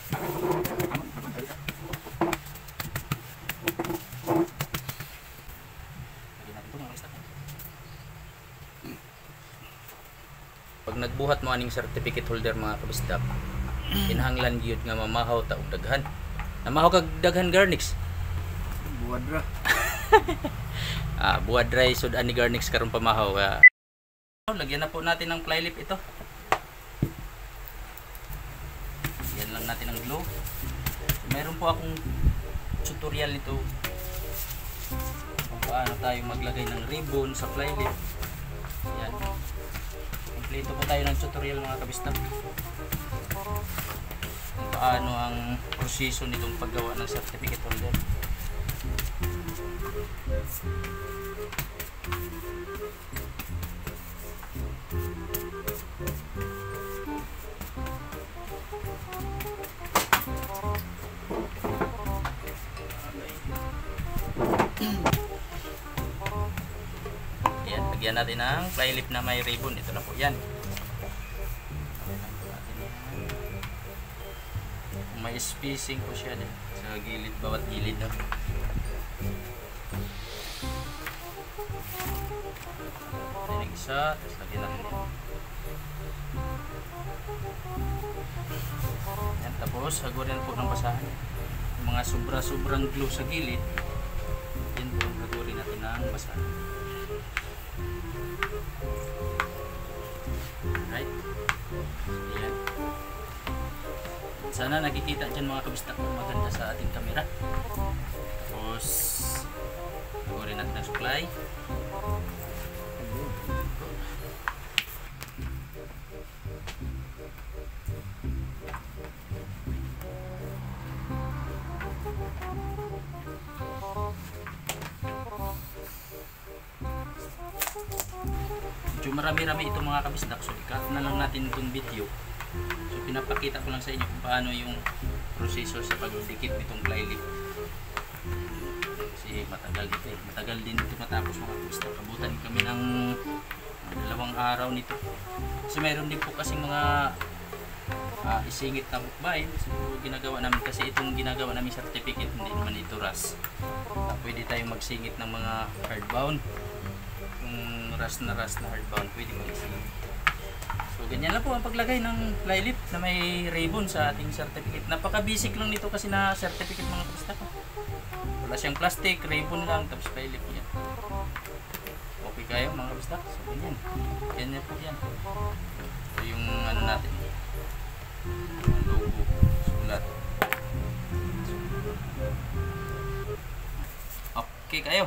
Pag nagbuhat mo aning certificate holder mga kabisdak, kinahanglan gyud nga mamahaw ta og daghan. Namahaw kag daghan Garnix. Buwadra. Buwad dry sud ani Garnix karon pamahaw. Lagyan na po natin ng ply lip ito. Lagyan lang natin ng glue. Meron po akong tutorial nito kung paano tayo maglagay ng ribbon sa ply lip. Yan. Kompleto po tayo ng tutorial mga kabistak. Kung paano ang proseso nitong paggawa ng certificate holder. Yan, lagyan natin ng ply lip na may ribbon. Ito na po yan. May spacing po siya din sa gilid, bawat gilid na. Yan isa, tapos lagyan natin yan. Yan, tapos hagurin po ng basahan. Yung mga sobrang glue sa gilid, yan po hagurin natin ng basahan. Right? Yan. Sana nakikita dyan mga kabistak kung maganda sa ating camera. Tapos hagurin natin ang supply. Medyo marami-rami ito mga kabisdak, so i-cut na lang natin itong video. So pinapakita ko lang sa inyo kung paano yung proseso sa pagdikit nitong ply lip. Kasi matagal dito eh. Matagal din ito matapos mga kabisdak. Kabutan kami ng 2 araw nito. Kasi mayroon din po kasing mga isingit na bukbayin. So ginagawa namin, kasi itong ginagawa namin certificate hindi naman ito RAS. Pwede tayong magsingit ng mga hardbound. Kung RAS na hardbound, pwede mag-isingit. So ganyan lang po ang paglagay ng ply lip na may ribbon sa ating certificate. Napaka basic lang nito kasi na certificate mga kabistak. Wala siyang plastic, ribbon lang, tapos ply lip yan. Okay kayo mga kabistak? So ganyan. Ganyan po yan. So yung ano natin, logo, sulat. Okay kayo.